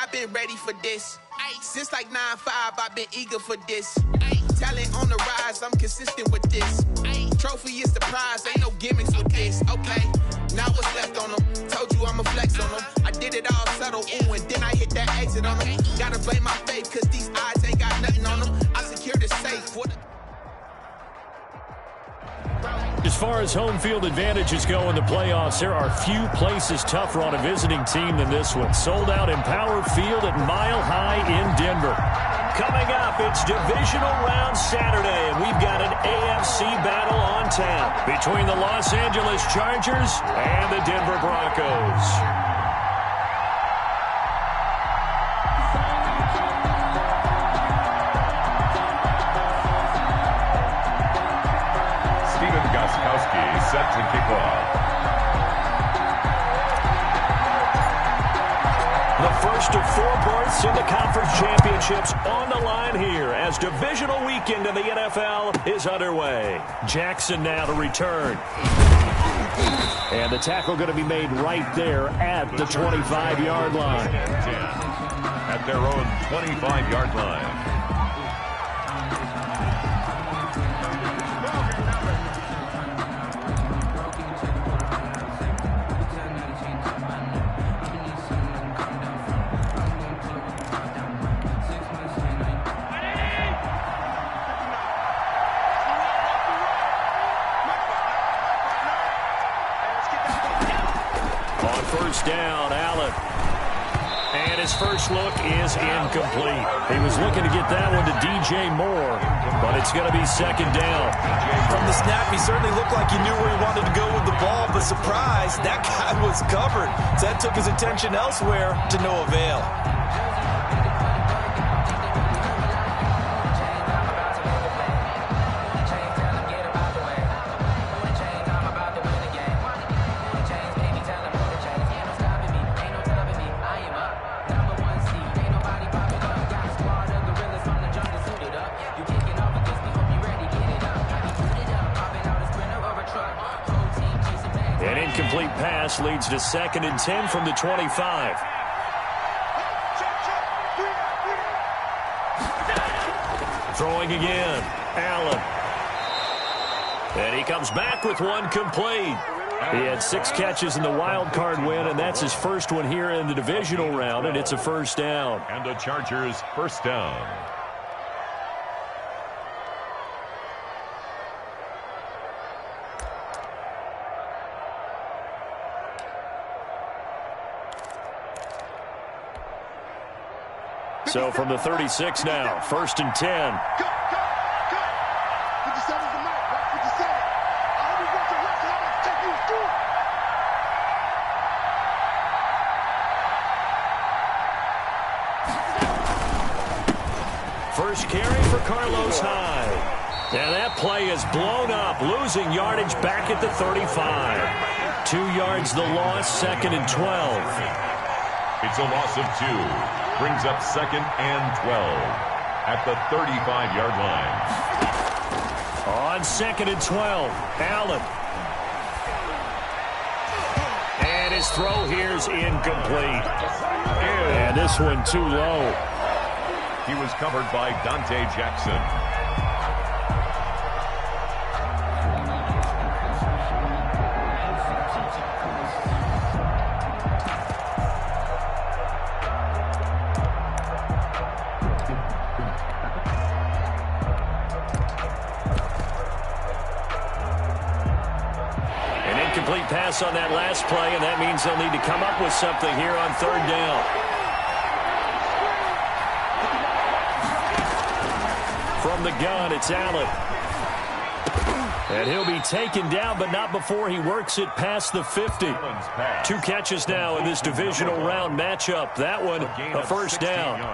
I've been ready for this. Since like 9-5, I've been eager for this. Talent on the rise, I'm consistent with this. Trophy is the prize, ain't no gimmicks with this. Okay, now what's left on them? Told you I'ma flex on them. I did it all subtle, ooh, and then I hit that exit on them. Gotta blame my faith, cause these odds ain't got nothing on them. I secured the safe for the... As far as home field advantages go in the playoffs, there are few places tougher on a visiting team than this one. Sold out Empower Field at Mile High in Denver. Coming up, it's Divisional Round Saturday, and we've got an AFC battle on tap between the Los Angeles Chargers and the Denver Broncos. Set to kick off. The first of 4 berths in the conference championships on the line here as divisional weekend in the NFL is underway. Jackson now to return. And the tackle going to be made right there at the 25-yard line. At their own 25-yard line. First down, Allen. And his first look is incomplete. He was looking to get that one to DJ Moore, but it's going to be second down. From the snap, he certainly looked like he knew where he wanted to go with the ball, but surprise, that guy was covered. So that took his attention elsewhere to no avail. Incomplete pass leads to 2nd and 10 from the 25. Throwing again, Allen. And he comes back with one complete. He had 6 catches in the wild card win, and that's his first one here in the divisional round, and it's a first down. And the Chargers first down. So from the 36 now, 1st and 10. First carry for Carlos Hyde. And that play is blown up, losing yardage back at the 35. 2 yards the loss, 2nd and 12. It's a loss of 2. Brings up 2nd and 12 at the 35-yard line. On 2nd and 12, Allen. And his throw here's incomplete. And this one too low. He was covered by Dante Jackson. Pass on that last play, and that means they'll need to come up with something here on 3rd down. From the gun, it's Allen. And he'll be taken down, but not before he works it past the 50. 2 catches now in this divisional round matchup. That one, a first down.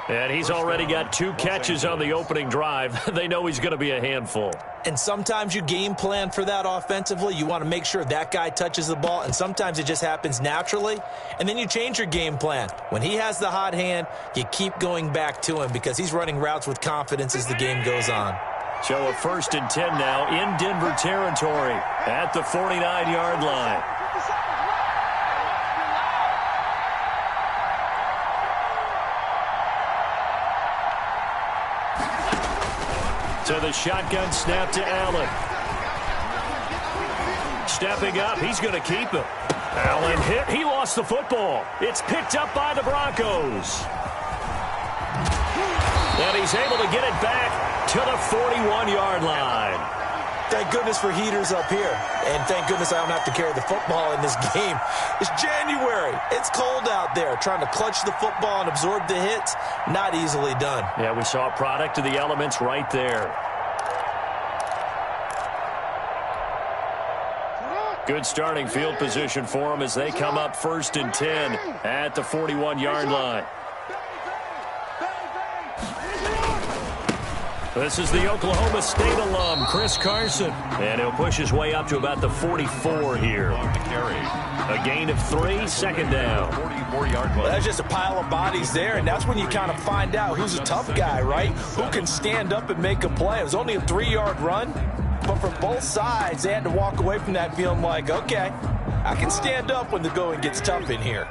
And he's already got 2 catches on the opening drive. They know he's going to be a handful. And sometimes you game plan for that offensively. You want to make sure that guy touches the ball, and sometimes it just happens naturally. And then you change your game plan. When he has the hot hand, you keep going back to him because he's running routes with confidence as the game goes on. So a 1st and 10 now in Denver territory at the 49-yard line. To the shotgun snap to Allen. Stepping up, he's going to keep it. Allen hit, he lost the football. It's picked up by the Broncos. And he's able to get it back to the 41-yard line. Thank goodness for heaters up here. And thank goodness I don't have to carry the football in this game. It's January. It's cold out there. Trying to clutch the football and absorb the hits, not easily done. Yeah, we saw a product of the elements right there. Good starting field position for them as they come up 1st and 10 at the 41-yard line. This is the Oklahoma State alum, Chris Carson. And he'll push his way up to about the 44 here. A gain of 3, 2nd down. 44-yard line. That's just a pile of bodies there, and that's when you kind of find out who's a tough guy, right? Who can stand up and make a play. It was only a 3-yard run, but for both sides, they had to walk away from that feeling like, okay, I can stand up when the going gets tough in here.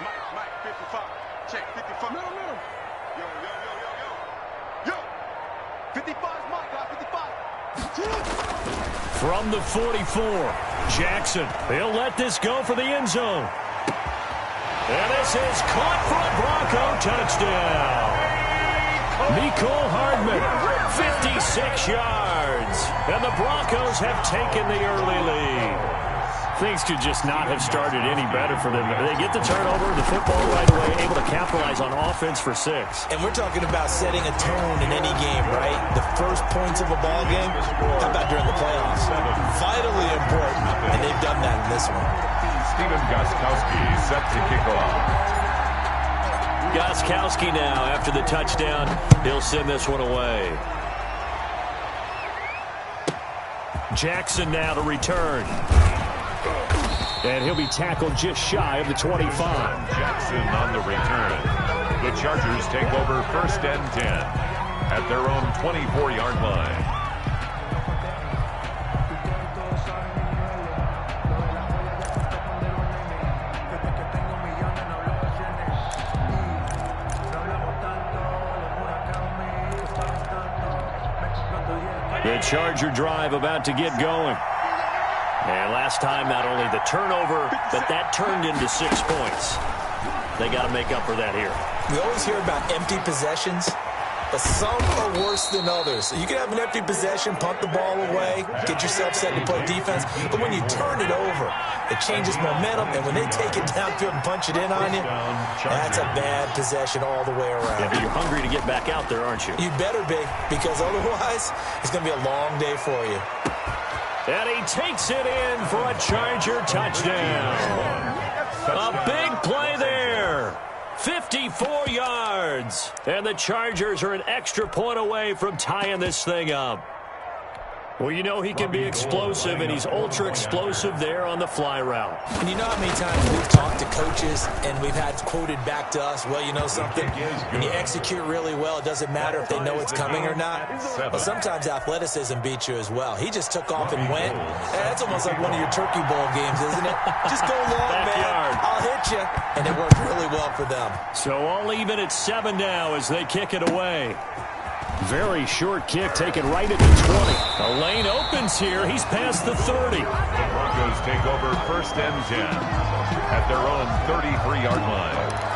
Mike, 55. Check, 55. Middle. Yo. 55's Mike, 55. From the 44, Jackson. He'll let this go for the end zone. And this is caught for a Bronco touchdown. Mecole Hardman, 56 yards. And the Broncos have taken the early lead. Things could just not have started any better for them. They get the turnover, the football right away, able to capitalize on offense for 6. And we're talking about setting a tone in any game, right? The first points of a ball game, how about during the playoffs? Vitally important, and they've done that in this one. Stephen Gostkowski set to kick off. Gostkowski now, after the touchdown, he'll send this one away. Jackson now to return. And he'll be tackled just shy of the 25. Jackson on the return. The Chargers take over 1st and 10 at their own 24-yard line. The Charger drive about to get going. And last time, not only the turnover, but that turned into 6 points. They got to make up for that here. We always hear about empty possessions, but some are worse than others. You can have an empty possession, punt the ball away, get yourself set to play defense, but when you turn it over, it changes momentum, and when they take it downfield and punch it in on you, that's a bad possession all the way around. Yeah, but you're hungry to get back out there, aren't you? You better be, because otherwise, it's going to be a long day for you. And he takes it in for a Charger touchdown. A big play there. 54 yards. And the Chargers are an extra point away from tying this thing up. Well, you know he can be explosive, and he's ultra-explosive there on the fly route. And you know how many times we've talked to coaches and we've had quoted back to us, well, you know something? When you execute really well, it doesn't matter if they know it's coming or not. But sometimes athleticism beats you as well. He just took off and went. That's almost like one of your Turkey Bowl games, isn't it? Just go long, man. I'll hit you. And it worked really well for them. So all even at 7 now as they kick it away. Very short kick taken right at the 20. The lane opens here. He's past the 30. The Broncos take over 1st and 10 at their own 33-yard line.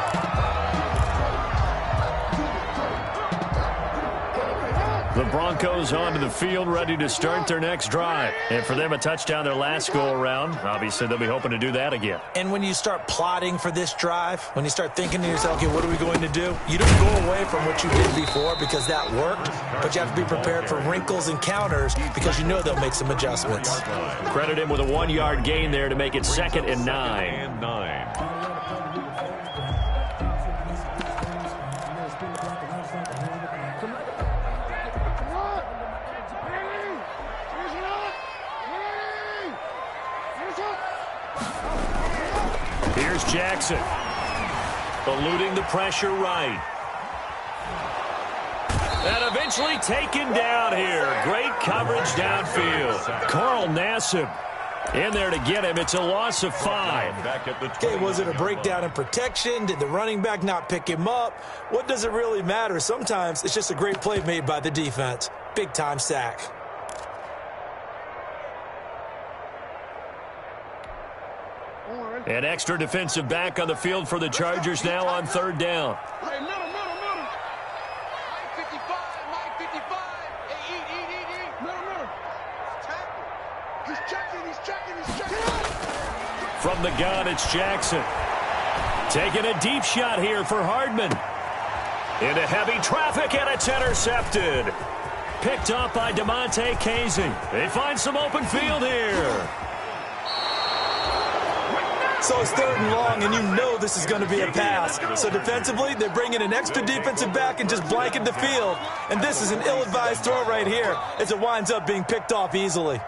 The Broncos onto the field, ready to start their next drive. And for them, a touchdown their last go-around. Obviously, they'll be hoping to do that again. And when you start plotting for this drive, when you start thinking to yourself, okay, what are we going to do? You don't go away from what you did before because that worked, but you have to be prepared for wrinkles and counters because you know they'll make some adjustments. Credit him with a 1-yard gain there to make it 2nd and 9. Here's Jackson. Eluding the pressure right. And eventually taken down here. Great coverage downfield. Carl Nassib in there to get him. It's a loss of 5. Okay, was it a breakdown in protection? Did the running back not pick him up? What does it really matter? Sometimes it's just a great play made by the defense. Big-time sack. An extra defensive back on the field for the Chargers now on 3rd down. Hey, middle. Mike 55. Hey, eat. Middle. Tackle. He's checking. From the gun, it's Jackson. Taking a deep shot here for Hardman. Into heavy traffic, and it's intercepted. Picked up by DeMonte Casey. They find some open field here. So it's 3rd and long, and you know this is going to be a pass. So defensively, they're bringing an extra defensive back and just blanking the field. And this is an ill-advised throw right here as it winds up being picked off easily.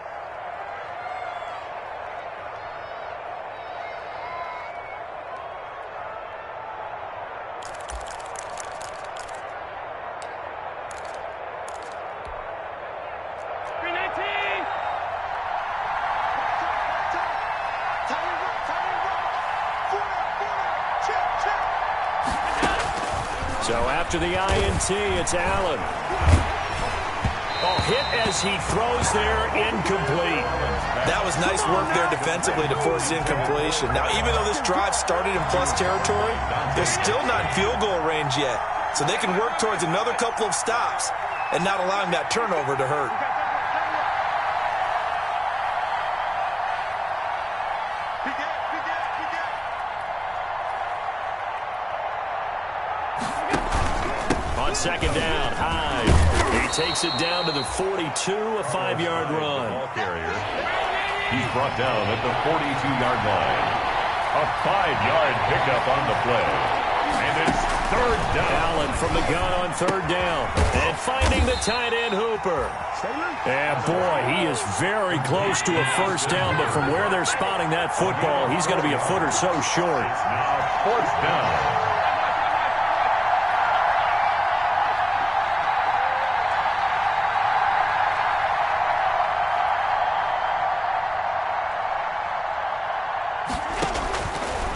So after the INT, it's Allen. Hit as he throws there, incomplete. That was nice work there defensively to force incompletion. Now, even though this drive started in plus territory, they're still not in field goal range yet. So they can work towards another couple of stops and not allowing that turnover to hurt. On 2nd down, Hyde. He takes it down to the 42, a 5-yard run. Ball carrier. He's brought down at the 42-yard line. A 5-yard pickup on the play. And it's 3rd down. Allen from the gun on 3rd down. And finding the tight end, Hooper. And boy, he is very close to a 1st down, but from where they're spotting that football, he's going to be a foot or so short. It's now 4th down.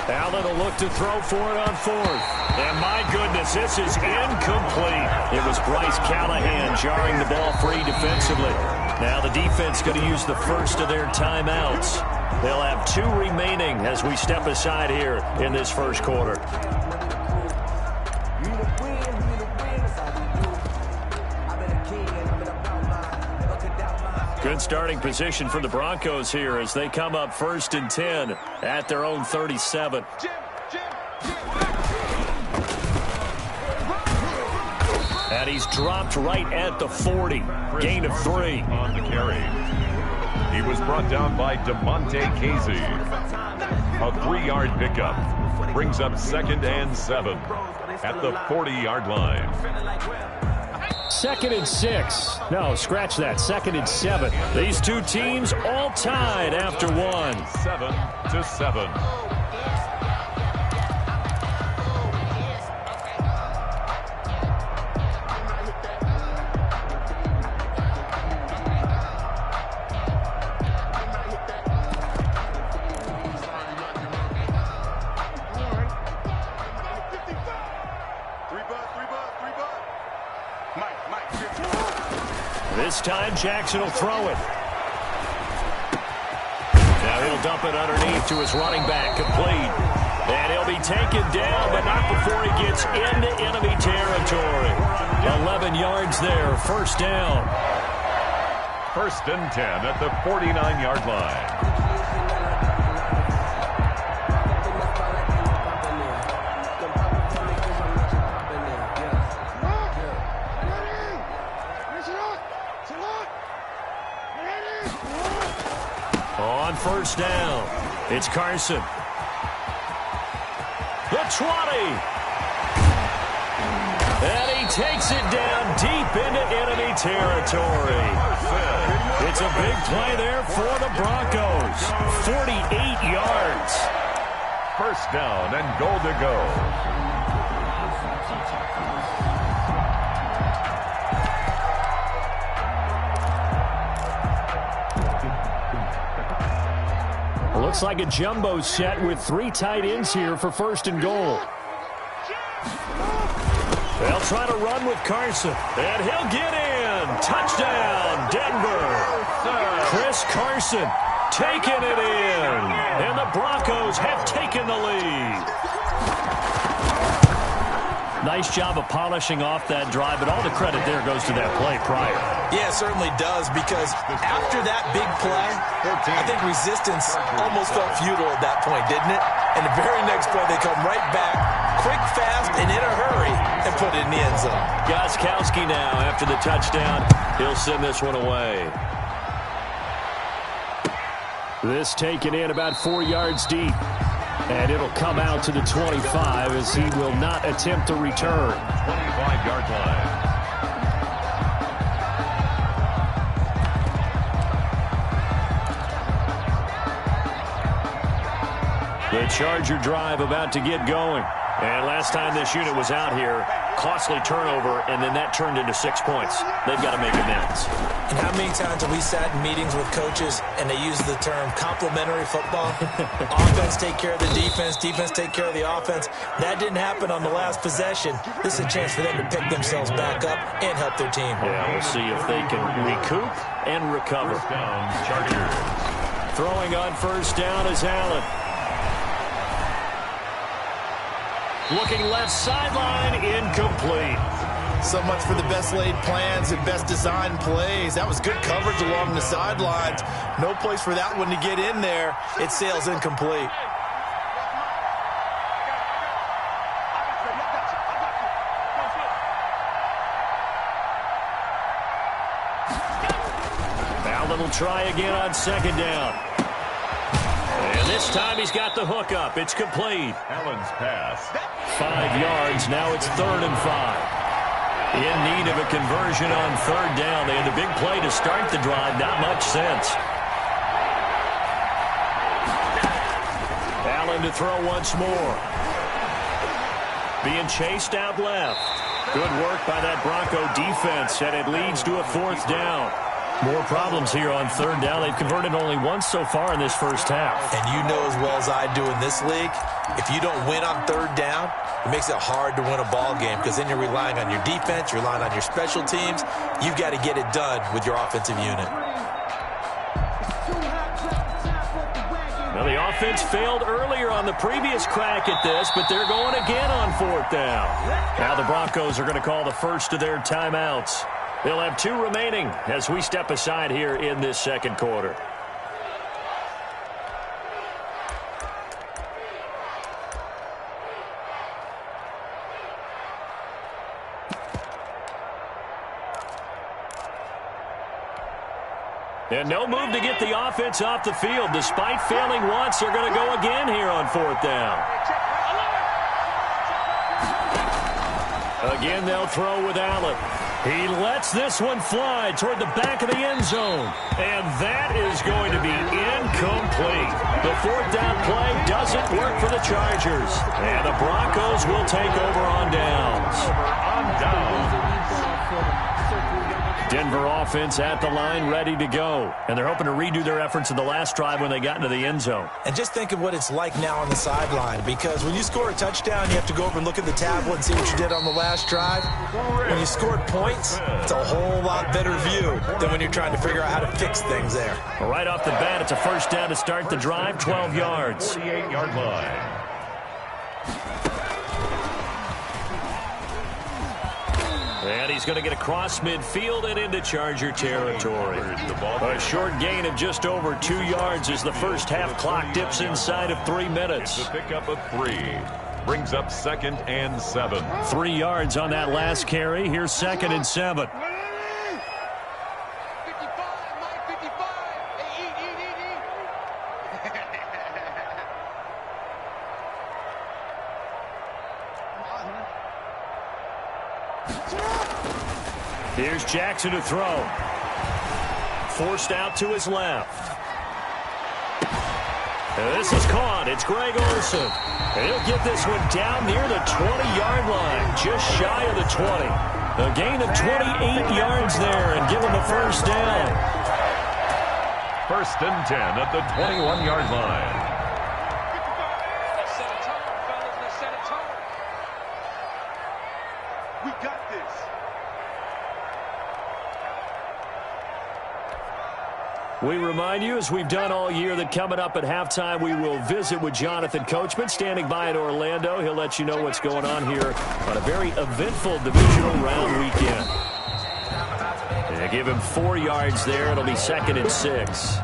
Allen will look to throw for it on 4th. And my goodness, this is incomplete. It was Bryce Callahan jarring the ball free defensively. Now the defense going to use the first of their timeouts. They'll have 2 remaining as we step aside here in this 1st quarter. Good starting position for the Broncos here as they come up 1st and 10 at their own 37. And he's dropped right at the 40. Gain of 3. On the carry. He was brought down by DeMonte Casey. A 3-yard pickup. Brings up 2nd and 7 at the 40-yard line. 2nd and 6. No, scratch that. 2nd and 7. These two teams all tied after 1. 7-7. This time, Jackson will throw it. Now he'll dump it underneath to his running back, complete. And he'll be taken down, but not before he gets into enemy territory. 11 yards there, 1st down. 1st and 10 at the 49-yard line. On 1st down, it's Carson. The 20. And he takes it down deep into enemy territory. It's a big play there for the Broncos. 48 yards. First down and goal to go. Looks like a jumbo set with 3 tight ends here for first and goal. They'll try to run with Carson, and he'll get in. Touchdown, Denver. Chris Carson taking it in, and the Broncos have taken the lead. Nice job of polishing off that drive, but all the credit there goes to that play prior. Yeah, it certainly does, because after that big play, I think resistance almost felt futile at that point, didn't it? And the very next play, they come right back, quick, fast, and in a hurry, and put it in the end zone. Gostkowski now, after the touchdown, he'll send this one away. This taken in about 4 yards deep. And it'll come out to the 25 as he will not attempt to return. 25-yard line. The Charger drive about to get going. And last time this unit was out here, costly turnover, and then that turned into 6 points. They've got to make amends. And how many times have we sat in meetings with coaches and they use the term complementary football? Offense take care of the defense, defense take care of the offense. That didn't happen on the last possession. This is a chance for them to pick themselves back up and help their team. Yeah, we'll see if they can recoup and recover. First down, Chargers. Throwing on first down is Allen. Looking left sideline, incomplete. So much for the best laid plans and best designed plays. That was good coverage along the sidelines. No place for that one to get in there. It sails incomplete. Allen will try again on second down. And this time he's got the hook up. It's complete. Allen's pass. 5 yards. Now it's 3rd and 5. In need of a conversion on 3rd down. They had the big play to start the drive. Not much sense. Allen to throw once more. Being chased out left. Good work by that Bronco defense, and it leads to a 4th down. More problems here on 3rd down. They've converted only once so far in this first half. And you know as well as I do in this league, if you don't win on 3rd down, it makes it hard to win a ball game, because then you're relying on your defense, you're relying on your special teams. You've got to get it done with your offensive unit. Now, the offense failed earlier on the previous crack at this, but they're going again on 4th down. Now the Broncos are going to call the first of their timeouts. They'll have 2 remaining as we step aside here in this second quarter. And no move to get the offense off the field. Despite failing once, they're going to go again here on 4th down. Again, they'll throw with Allen. He lets this one fly toward the back of the end zone. And that is going to be incomplete. The 4th down play doesn't work for the Chargers. And the Broncos will take over on downs. Denver offense at the line, ready to go. And they're hoping to redo their efforts in the last drive when they got into the end zone. And just think of what it's like now on the sideline, because when you score a touchdown, you have to go over and look at the tablet and see what you did on the last drive. When you scored points, it's a whole lot better view than when you're trying to figure out how to fix things there. Right off the bat, it's a first down to start the drive, 12 yards. 48-yard line. And he's going to get across midfield and into Charger territory. A short gain of just over 2 yards as the first half clock dips inside of 3 minutes. It's a pickup of 3. Brings up 2nd and 7. 3 yards on that last carry. Here's 2nd and 7. Here's Jackson to throw. Forced out to his left. And this is caught. It's Greg Olsen. And he'll get this one down near the 20-yard line, just shy of the 20. A gain of 28 yards there and give him a first down. First and 10 at the 21-yard line. Let's set a tone, fellas. Let's set a tone. We got this. We remind you, as we've done all year, that coming up at halftime, we will visit with Jonathan Coachman, standing by in Orlando. He'll let you know what's going on here on a very eventful divisional round weekend. They give him 4 yards there. It'll be 2nd and 6.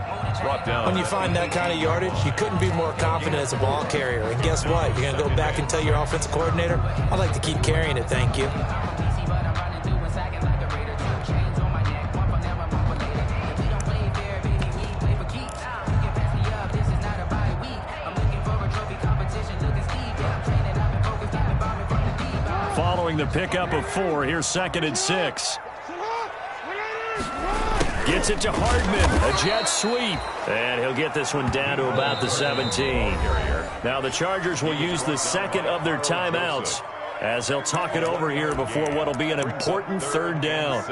When you find that kind of yardage, you couldn't be more confident as a ball carrier. And guess what? You're going to go back and tell your offensive coordinator, I'd like to keep carrying it, thank you. Following the pickup of 4, here's 2nd and 6. Gets it to Hardman, a jet sweep. And he'll get this one down to about the 17. Now the Chargers will use the second of their timeouts as they'll talk it over here before what will be an important 3rd down.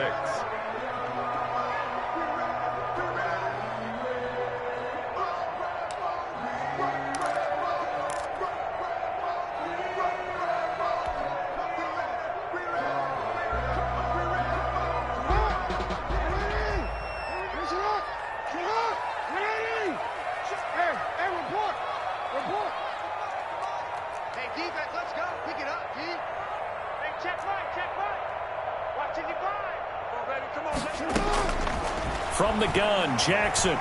From the gun, Jackson.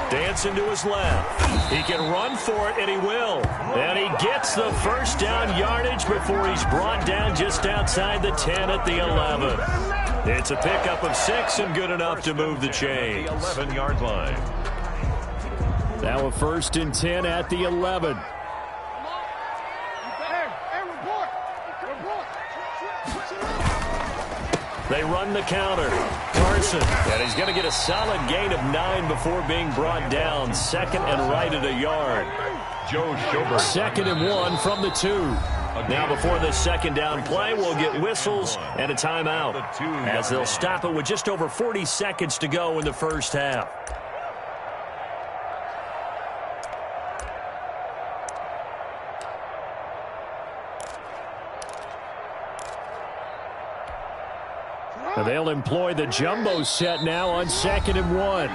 Dancing to his left. He can run for it, and he will. And he gets the first down yardage before he's brought down just outside the 10 at the 11. It's a pickup of 6 and good enough to move the chains. 11-yard line. Now a 1st and 10 at the 11. They run the counter. Carson, and he's going to get a solid gain of 9 before being brought down. 2nd and right at a yard. Joe Schobert. 2nd and 1 from the 2. Now before this 2nd down play, we'll get whistles and a timeout as they'll stop it with just over 40 seconds to go in the first half. They'll employ the jumbo set now on 2nd and 1.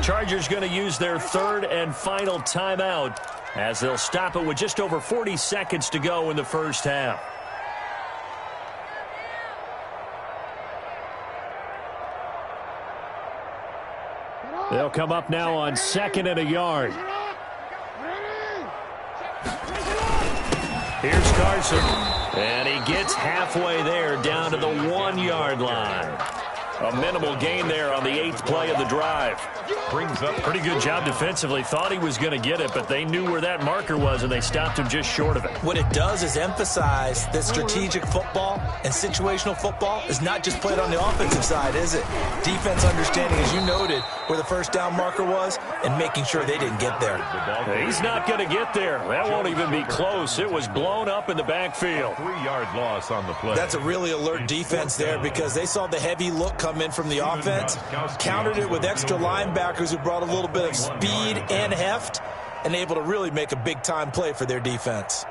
Chargers going to use their 3rd and final timeout as they'll stop it with just over 40 seconds to go in the first half. They'll come up now on 2nd and a yard. Here's Carson, and he gets halfway there down to the 1-yard line. A minimal gain there on the 8th play of the drive. Brings up pretty good job defensively. Thought he was going to get it, but they knew where that marker was, and they stopped him just short of it. What it does is emphasize that strategic football and situational football is not just played on the offensive side, is it? Defense understanding, as you noted, where the first down marker was and making sure they didn't get there. He's not going to get there. That won't even be close. It was blown up in the backfield. 3-yard loss on the play. That's a really alert defense there because they saw the heavy look come in from the offense, countered it with extra linebackers who brought a little bit of speed and heft, and able to really make a big-time play for their defense.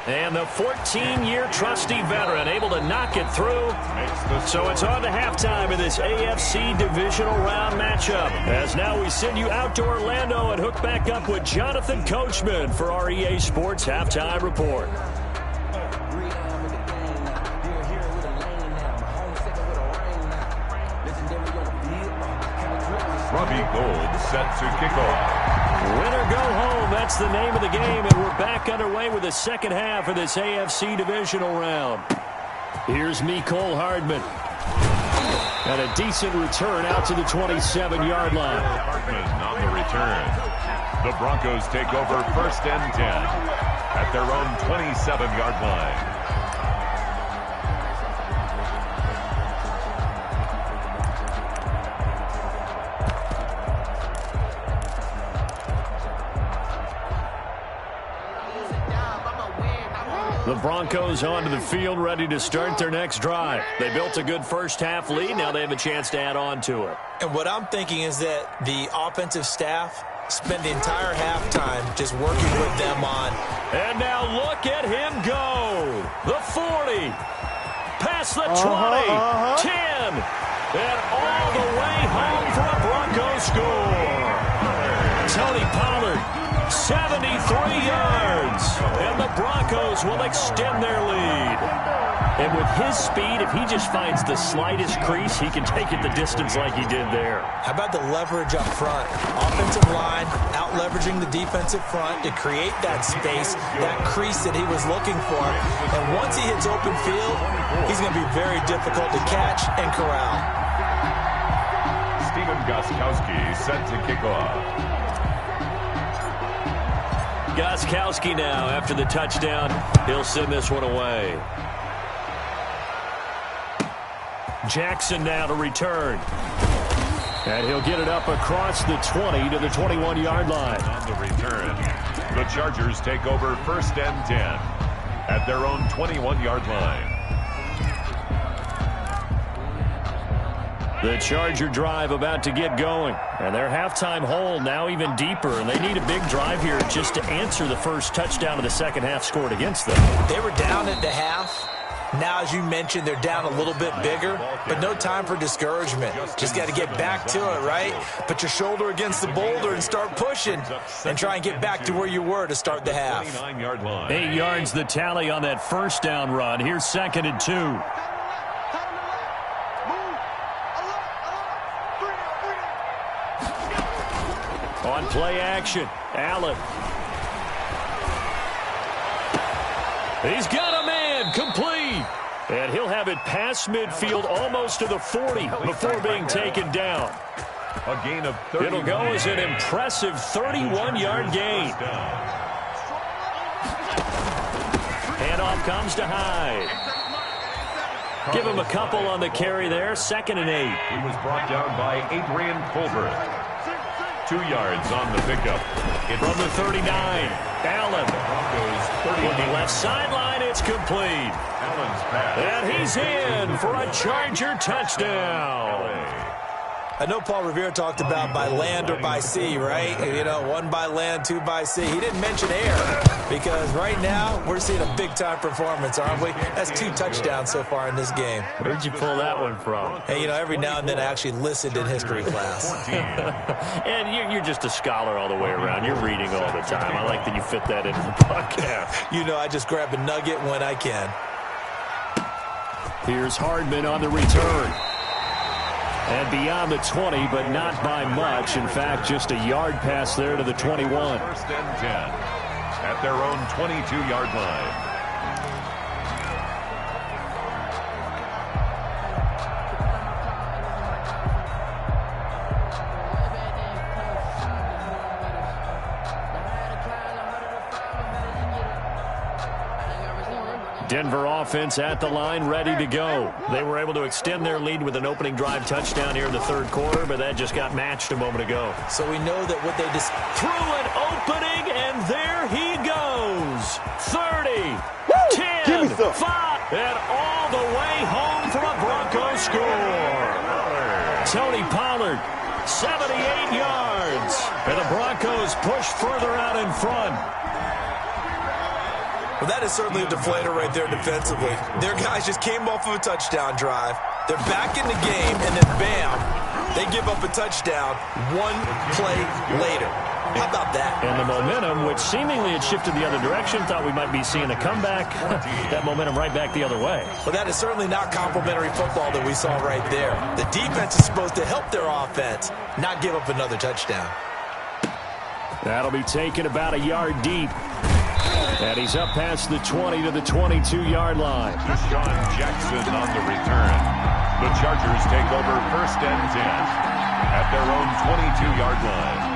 And the 14-year trusty veteran able to knock it through. So it's on to halftime in this AFC divisional round matchup. As now we send you out to Orlando and hook back up with Jonathan Coachman for our EA Sports Halftime Report. Robbie Gould set to kick off. Win or go home, that's the name of the game, and we're back underway with the second half of this AFC divisional round. Here's Mecole Hardman. And a decent return out to the 27-yard line. Hardman on the return. The Broncos take over 1st and 10 at their own 27-yard line. Broncos onto the field, ready to start their next drive. They built a good first-half lead. Now they have a chance to add on to it. And what I'm thinking is that the offensive staff spent the entire halftime just working with them on. And now look at him go. The 40. Past the 20. 10. And all the way home for a Broncos score. Tony Pollard, 73 yards. And the Broncos will extend their lead. And with his speed, if he just finds the slightest crease, he can take it the distance like he did there. How about the leverage up front? Offensive line out-leveraging the defensive front to create that space, that crease that he was looking for. And once he hits open field, he's going to be very difficult to catch and corral. Stephen Gostkowski set to kick off. Gostkowski now, after the touchdown, he'll send this one away. Jackson now to return. And he'll get it up across the 20 to the 21-yard line. On the return, the Chargers take over 1st and 10 at their own 21-yard line. The Charger drive about to get going. And their halftime hole now even deeper. And they need a big drive here just to answer the first touchdown of the second half scored against them. They were down at the half. Now, as you mentioned, they're down a little bit bigger, but no time for discouragement. Just got to get back to it, right? Put your shoulder against the boulder and start pushing and try and get back to where you were to start the half. 8 yards the tally on that first down run. Here's 2nd and 2. On play action, Allen. He's got a man, complete. And he'll have it past midfield almost to the 40 before being taken down. A gain of 30. It'll go as an impressive 31-yard gain. Handoff comes to Hyde. Give him a couple on the carry there. 2nd and 8. He was brought down by Adrian Colbert. 2 yards on the pickup. From the 39, Allen. On the left sideline, it's complete. And he's in for a Charger touchdown. I know Paul Revere talked about by land or by sea, right? You know, 1 by land, 2 by sea. He didn't mention air because right now we're seeing a big-time performance, aren't we? That's 2 touchdowns so far in this game. Where'd you pull that one from? Hey, you know, every now and then I actually listened in history class. And you're just a scholar all the way around. You're reading all the time. I like that you fit that into the podcast. You know, I just grab a nugget when I can. Here's Hardman on the return. And beyond the 20, but not by much. In fact, just a yard pass there to the 21. 1st and 10 at their own 22-yard line. Denver offense at the line, ready to go. They were able to extend their lead with an opening drive touchdown here in the 3rd quarter, but that just got matched a moment ago. So we know that what they just threw an opening, and there he goes. 30, 10, 5, and all the way home for a Broncos score. Tony Pollard, 78 yards, and the Broncos push further out in front. Well, that is certainly a deflator right there defensively. Their guys just came off of a touchdown drive. They're back in the game, and then bam, they give up a touchdown 1 play later. How about that? And the momentum, which seemingly had shifted the other direction, thought we might be seeing a comeback. That momentum right back the other way. Well, that is certainly not complimentary football that we saw right there. The defense is supposed to help their offense, not give up another touchdown. That'll be taken about a yard deep. And he's up past the 20 to the 22-yard line. Deshaun Jackson on the return. The Chargers take over 1st and 10 at their own 22-yard line.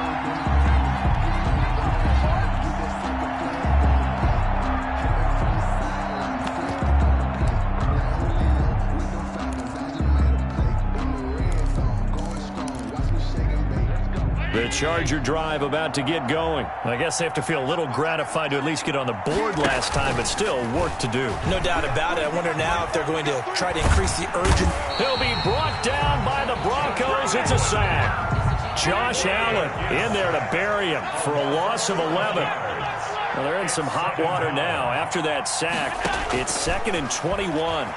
The Charger drive about to get going. I guess they have to feel a little gratified to at least get on the board last time, but still work to do. No doubt about it. I wonder now if they're going to try to increase the urgency. He'll be brought down by the Broncos. It's a sack. Josh Allen in there to bury him for a loss of 11. Well, they're in some hot water now. After that sack, it's 2nd and 21.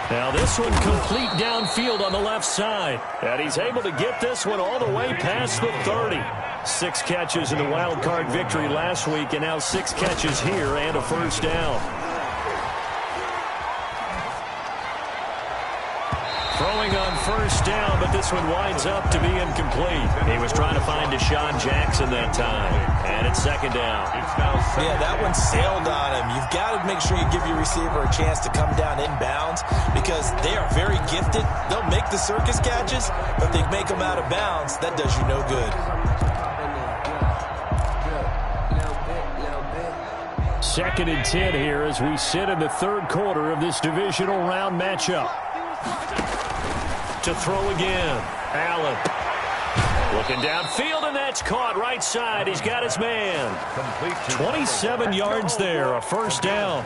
Now this one complete downfield on the left side. And he's able to get this one all the way past the 30. 6 catches in the wild card victory last week, and now 6 catches here and a first down. Throwing on first down, but this one winds up to be incomplete. He was trying to find Deshaun Jackson that time. And it's 2nd down. Yeah, that one sailed on him. You've got to make sure you give your receiver a chance to come down inbounds because they are very gifted. They'll make the circus catches, but they make them out of bounds. That does you no good. 2nd and 10 here as we sit in the 3rd quarter of this divisional round matchup. To throw again. Allen. Looking downfield, and that's caught right side. He's got his man. 27 yards there, a first down.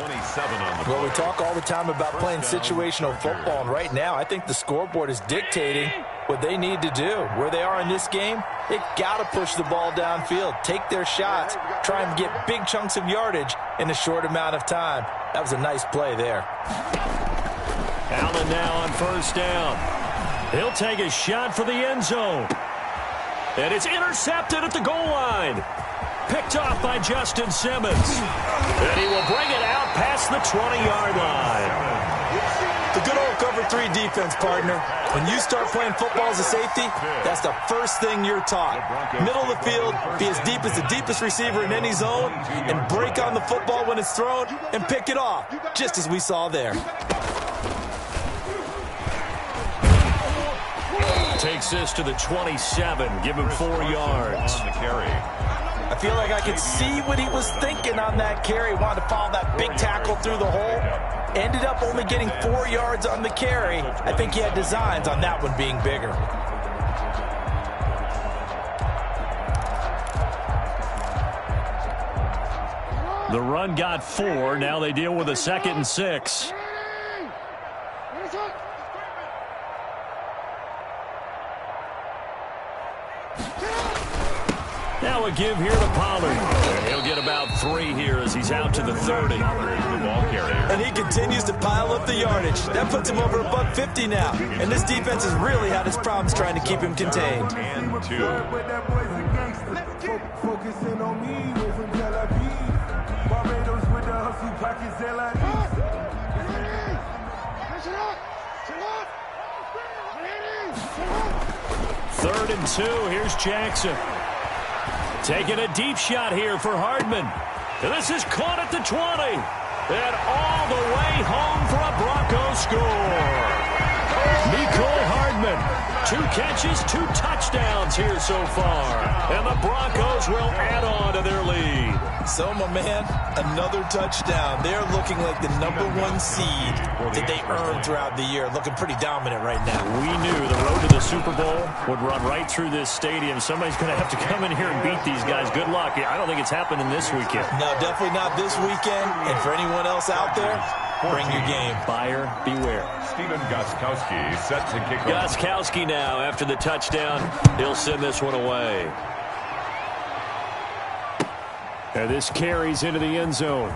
Well, we talk all the time about playing situational football, and right now I think the scoreboard is dictating what they need to do. Where they are in this game, they've got to push the ball downfield, take their shots, try and get big chunks of yardage in a short amount of time. That was a nice play there. Allen now on first down. He'll take a shot for the end zone. And it's intercepted at the goal line. Picked off by Justin Simmons. And he will bring it out past the 20-yard line. The good old cover 3 defense, partner. When you start playing football as a safety, that's the first thing you're taught. Middle of the field, be as deep as the deepest receiver in any zone, and break on the football when it's thrown and pick it off, just as we saw there. Takes this to the 27. Give him 4 yards. On the carry. I feel like I could see what he was thinking on that carry. Wanted to follow that big tackle through the hole. Ended up only getting 4 yards on the carry. I think he had designs on that one being bigger. The run got 4. Now they deal with a 2nd and 6. Now a give here to Pollard. And he'll get about 3 here as he's out to the 30. And he continues to pile up the yardage. That puts him over $150 now. And this defense has really had its problems trying to keep him contained. And 2. Third and 2. Here's Jackson. Taking a deep shot here for Hardman. And this is caught at the 20. And all the way home for a Broncos score. Mecole Hardman. 2 catches, 2 touchdowns here so far. And the Broncos will add on to their lead. So, my man, another touchdown. They're looking like the #1 seed that they earned throughout the year. Looking pretty dominant right now. We knew the road to the Super Bowl would run right through this stadium. Somebody's going to have to come in here and beat these guys. Good luck. I don't think it's happening this weekend. No, definitely not this weekend. And for anyone else out there, bring your game. Buyer beware. Steven Gostkowski set to kick off. Gostkowski now after the touchdown. He'll send this one away. And this carries into the end zone.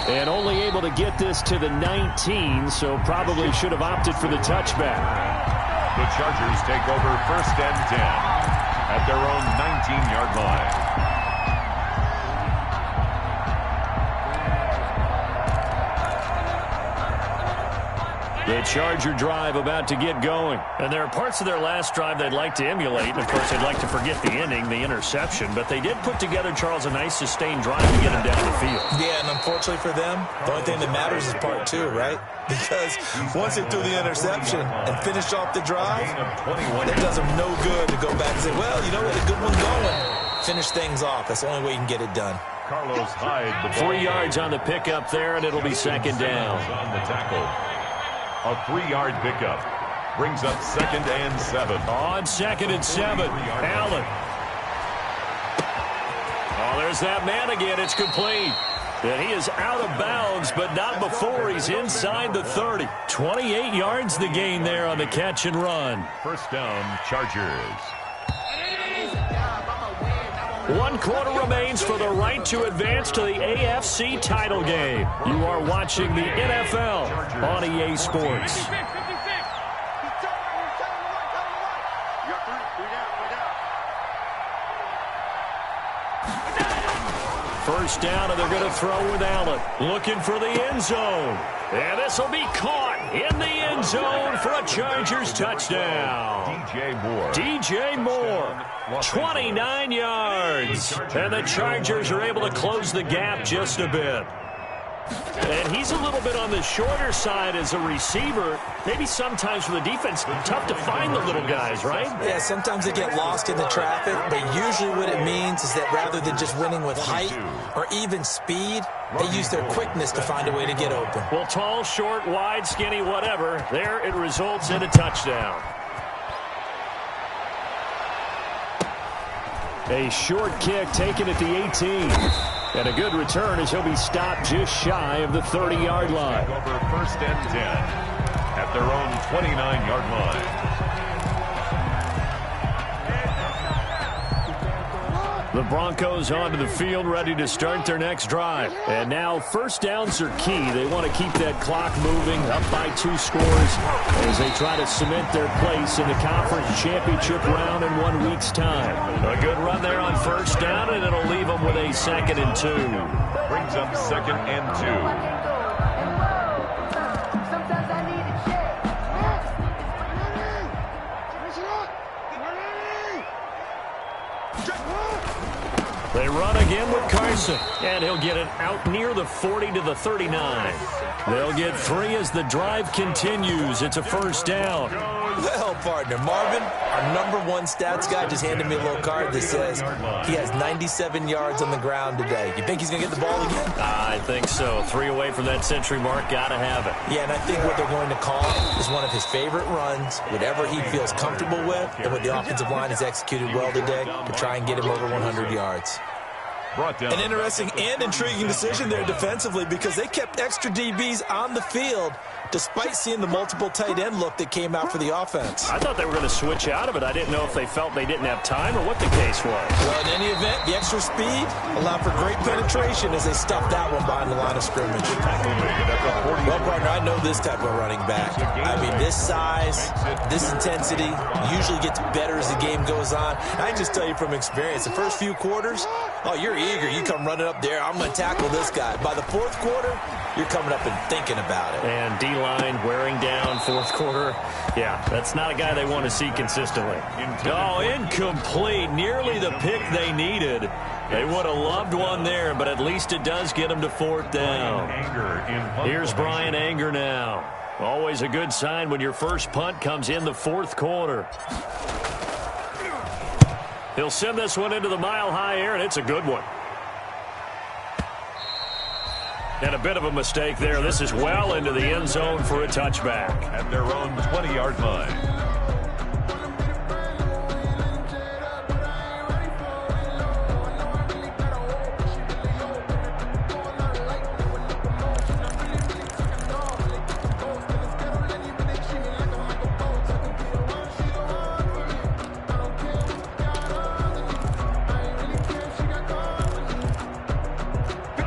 And only able to get this to the 19, so probably should have opted for the touchback. The Chargers take over 1st and 10 at their own 19-yard line. The Charger drive about to get going. And there are parts of their last drive they'd like to emulate. And, of course, they'd like to forget the ending, the interception. But they did put together, Charles, a nice sustained drive to get them down the field. Yeah, and unfortunately for them, the only thing that matters is part 2, right? Because once they threw the interception and finished off the drive, it does them no good to go back and say, well, you know what, a good one going. Finish things off. That's the only way you can get it done. Carlos Hyde. The 3 yards on the pickup there, and it'll be 2nd down. On the tackle. A 3-yard pickup. Brings up 2nd and 7. On 2nd and 7, Allen. Oh, there's that man again. It's complete. And he is out of bounds, but not before he's inside the 30. 28 yards the gain there on the catch and run. First down, Chargers. 1 quarter remains for the right to advance to the AFC title game. You are watching the NFL on EA Sports. First down, and they're going to throw with Allen. Looking for the end zone. And this will be caught in the end zone for a Chargers touchdown. DJ Moore, 29 yards. And the Chargers are able to close the gap just a bit. And he's a little bit on the shorter side as a receiver. Maybe sometimes for the defense, tough to find the little guys, right? Yeah, sometimes they get lost in the traffic, but usually what it means is that rather than just winning with height or even speed, they use their quickness to find a way to get open. Well, tall, short, wide, skinny, whatever, there it results in a touchdown. A short kick taken at the 18. And a good return as he'll be stopped just shy of the 30-yard line. Over 1st and 10 at their own 29-yard line. The Broncos onto the field ready to start their next drive. And now first downs are key. They want to keep that clock moving, up by 2 scores as they try to cement their place in the conference championship round in 1 week's time. A good run there on first down, and it'll leave them with a 2nd and 2. Brings up 2nd and 2. They run again with Carson, and he'll get it out near the 40 to the 39. They'll get 3 as the drive continues. It's a first down. Well, partner, Marvin, our #1 stats guy just handed me a little card that says he has 97 yards on the ground today. You think he's going to get the ball again? I think so. 3 away from that century mark. Got to have it. Yeah, and I think what they're going to call is one of his favorite runs, whatever he feels comfortable with, and what the offensive line has executed well today to try and get him over 100 yards. An interesting and intriguing decision there defensively because they kept extra DBs on the field despite seeing the multiple tight end look that came out for the offense. I thought they were going to switch out of it. I didn't know if they felt they didn't have time or what the case was. Well, in any event, the extra speed allowed for great penetration as they stuffed that one behind the line of scrimmage. Well, partner, I know this type of running back. I mean, this size, this intensity usually gets better as the game goes on. I can just tell you from experience, the first few quarters, oh, you're eager. You come running up there. I'm going to tackle this guy. By the 4th quarter, you're coming up and thinking about it. And D-line wearing down 4th quarter. Yeah, that's not a guy they want to see consistently. Oh, incomplete. Nearly the pick they needed. They would have loved one there, but at least it does get them to 4th down. Here's Brian Anger now. Always a good sign when your first punt comes in the 4th quarter. He'll send this one into the mile-high air, and it's a good one. And a bit of a mistake there. This is well into the end zone for a touchback. At their own 20-yard line.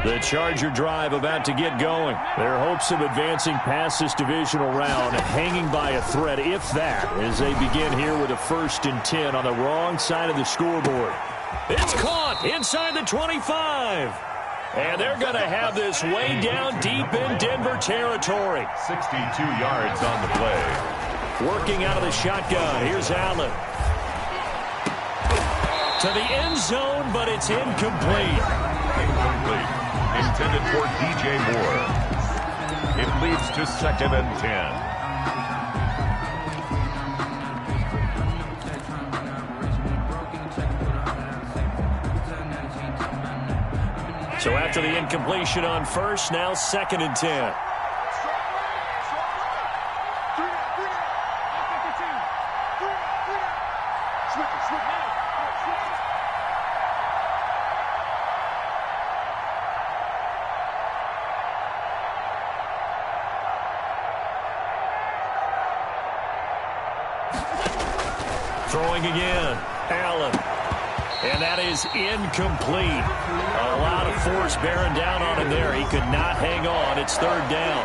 The Charger drive about to get going. Their hopes of advancing past this divisional round hanging by a thread, if that, as they begin here with a 1st and 10 on the wrong side of the scoreboard. It's caught inside the 25. And they're going to have this way down deep in Denver territory. 62 yards on the play. Working out of the shotgun. Here's Allen. To the end zone, but it's incomplete. Incomplete. Intended for DJ Moore. It leads to 2nd and 10. So after the incompletion on first, now 2nd and 10. Throwing again. Allen. And that is incomplete. A lot of force bearing down on him there. He could not hang on. It's third down.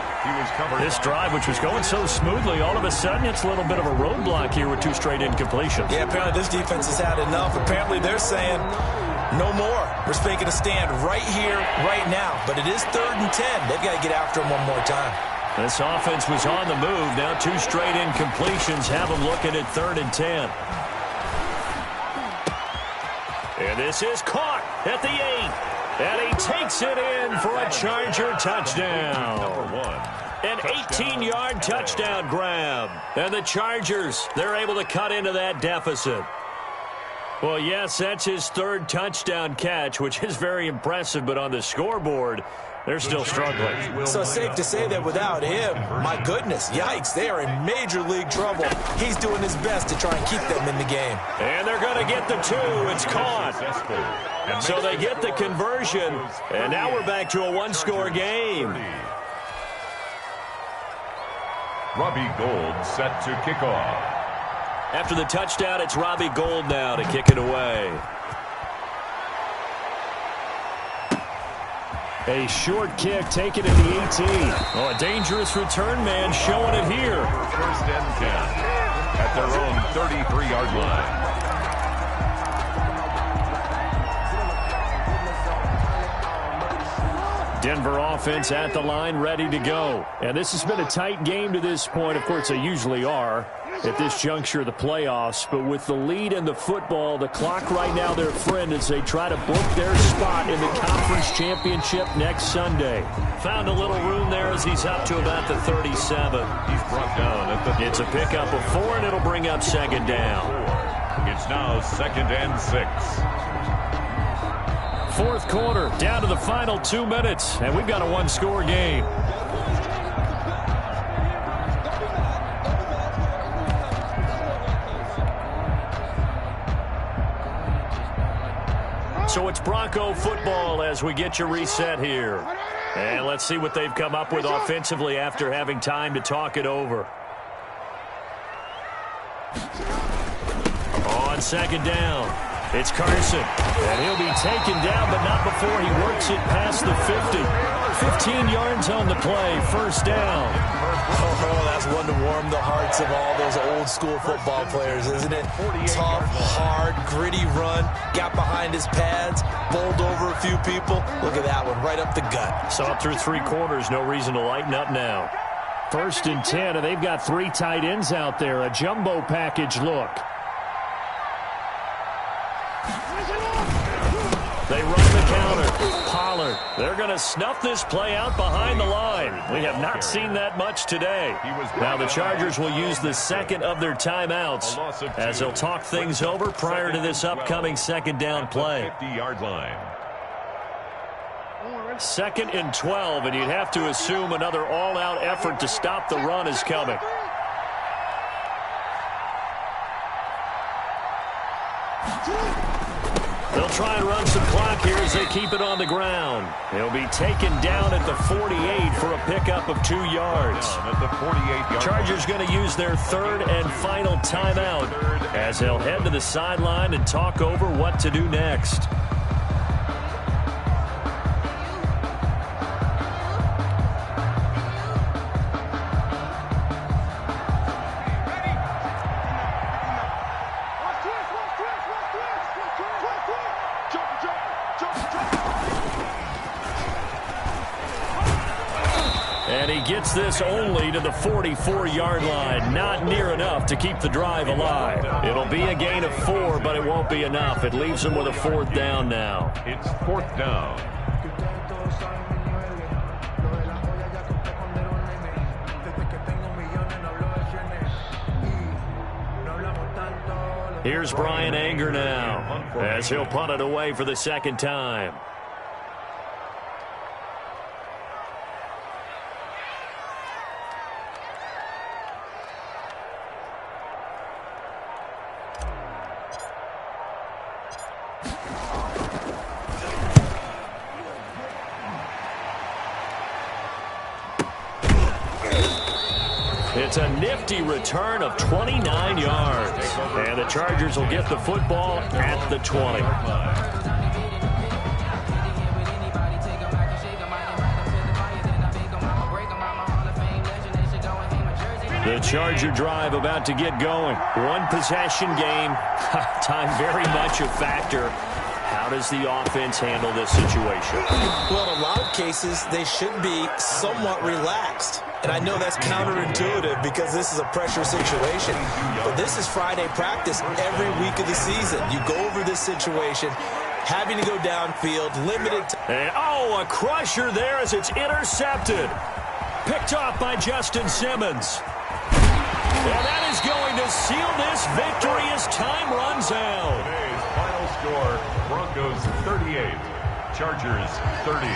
This drive, which was going so smoothly, all of a sudden it's a little bit of a roadblock here with 2 straight incompletions. Yeah, apparently this defense has had enough. Apparently they're saying no more. We're making a stand right here, right now. But it is 3rd and 10. They've got to get after him one more time. This offense was on the move. Now 2 straight incompletions have them looking at 3rd and 10. And this is caught at the 8. And he takes it in for a Charger touchdown. An 18-yard touchdown grab. And the Chargers, they're able to cut into that deficit. Well, yes, that's his 3rd touchdown catch, which is very impressive. But on the scoreboard, they're still struggling. So it's safe to say that without him, my goodness, yikes, they are in major league trouble. He's doing his best to try and keep them in the game. And they're going to get the 2. It's caught. So they get the conversion, and now we're back to a 1-score game. Robbie Gould set to kick off. After the touchdown, it's Robbie Gould now to kick it away. A short kick taken at the 18. Oh, a dangerous return man showing it here. 1st and 10 at their own 33-yard line. Denver offense at the line, ready to go. And this has been a tight game to this point. Of course, they usually are at this juncture of the playoffs. But with the lead in the football, the clock right now their friend as they try to book their spot in the conference championship next Sunday. Found a little room there as he's up to about the 37. He's brought down at the... It's a pickup of 4, and it'll bring up 2nd down. It's now 2nd and 6. 4th quarter, down to the final 2 minutes, and we've got a 1-score game. So it's Bronco football as we get you reset here. And let's see what they've come up with offensively after having time to talk it over. On 2nd down, it's Carson. And he'll be taken down, but not before he works it past the 50. 15 yards on the play, 1st down. Oh, that's one to warm the hearts of all those old-school football players, isn't it? Tough, hard, gritty run, got behind his pads, bowled over a few people. Look at that one, right up the gut. Saw through 3 quarters, no reason to lighten up now. 1st and 10, and they've got 3 tight ends out there. A jumbo package look. They run the counter. Pollard. They're going to snuff this play out behind the line. We have not seen that much today. Now the Chargers will use the 2nd of their timeouts as they'll talk things over prior to this upcoming 2nd down play. 50-yard line. 2nd and 12, and you'd have to assume another all-out effort to stop the run is coming. They'll try and run some clock here as they keep it on the ground. He'll be taken down at the 48 for a pickup of 2 yards. At the 48-yard Chargers going to use their 3rd and final timeout as they'll head to the sideline and talk over what to do next. And he gets this only to the 44-yard line. Not near enough to keep the drive alive. It'll be a gain of 4, but it won't be enough. It leaves them with a 4th down now. It's 4th down. Here's Brian Anger now as he'll punt it away for the 2nd time. It's a nifty return of 29 yards. And the Chargers will get the football at the 20. The Charger drive about to get going. One possession game. Time very much a factor. How does the offense handle this situation? Well, in a lot of cases, they should be somewhat relaxed. And I know that's counterintuitive because this is a pressure situation. But this is Friday practice every week of the season. You go over this situation, having to go downfield, limited time. And, oh, a crusher there as it's intercepted. Picked off by Justin Simmons. And that is going to seal this victory as time runs out. Today's final score, Broncos 38, Chargers 30.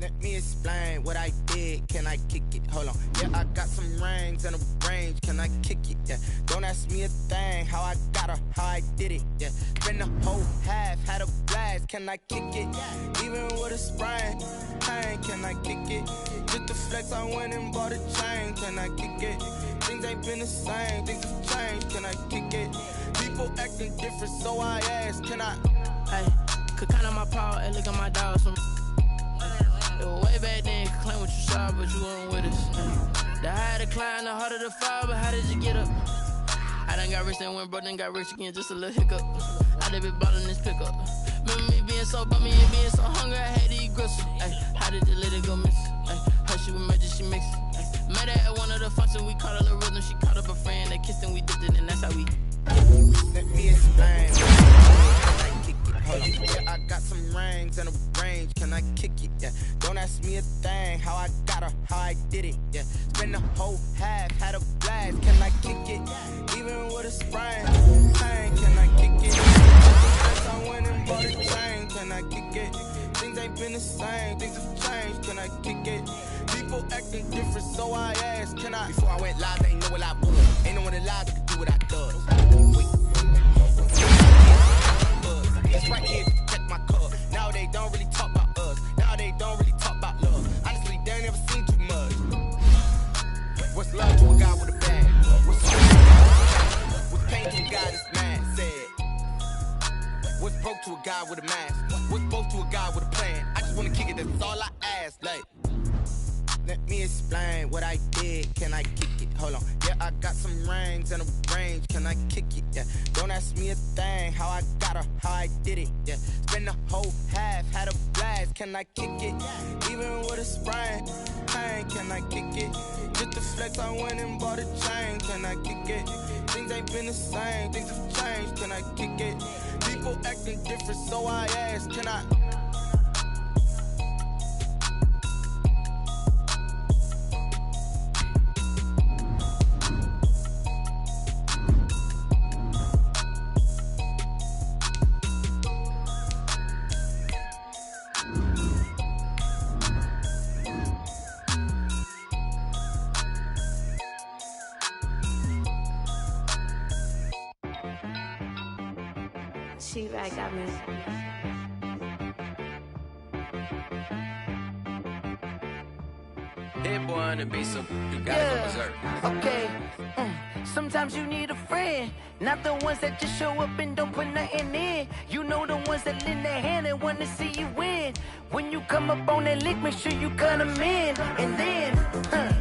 Let me explain what I did. Can I kick it? Hold on. Yeah, I got some rings and a range. Can I kick it? Yeah. Don't ask me a thing. How I got her, how I did it. Yeah. Spend the whole half, had a blast. Can I kick it? Even with a sprain, pain. Can I kick it? Just the flex, I went and bought a chain. Can I kick it? Things ain't been the same. Things have changed. Can I kick it? People acting different, so I ask. Can I? Hey, could count on my power and look at my dogs from. Way back then, could claim what you saw, but you weren't with us. The higher the climb, the harder the fall, but how did you get up? I done got rich and went broke, then got rich again, just a little hiccup. I done been ballin' this pickup. Remember me being so bummy and being so hungry, I had to eat gristle. Ay, how did you let it go miss? Ay, her she was magic, she mixed. Met her at one of the functions, we caught her the rhythm, she caught up a friend, they kissed and we dipped it, and that's how we. Let me explain. Hold on. Yeah, I got some rings and a range. Can I kick it? Yeah. Don't ask me a thing. How I got her, how I did it. Yeah. Spend the whole half, had a blast. Can I kick it? Even with a sprain, pain. Can I kick it? I went and bought a chain. Can I kick it? Things ain't been the same. Things have changed. Can I kick it? People acting different, so I asked. Can I? Before I went live, they ain't know what I was. Ain't no one alive that could do what I does. It's right here to check my cup. Now they don't really talk about us. Now they don't really talk about love. Honestly, they ain't never seen too much. What's love to a guy with a bag? What's pain to a guy that's mad? Said. What's broke to a guy with a mask? What's both to a guy with a plan? I just wanna kick it, that's all I ask. Like, let me explain what I did. Can I kick it? Hold on. Yeah, I got some rings and a range. Can I kick it? Yeah. Don't ask me a thing. How I got her, how I did it. Yeah. Spend the whole half, had a blast. Can I kick it? Even with a sprain, pain. Can I kick it? Just the flex, I went and bought a chain. Can I kick it? Things ain't been the same. Things have changed. Can I kick it? People acting different, so I ask. Can I? She-Rag got me. That boy on the beat, so you gotta go berserk. Okay. Sometimes you need a friend, not the ones that just show up and don't put nothing in. You know the ones that lend their hand and want to see you win. When you come up on that lick, make sure you cut them in. And then,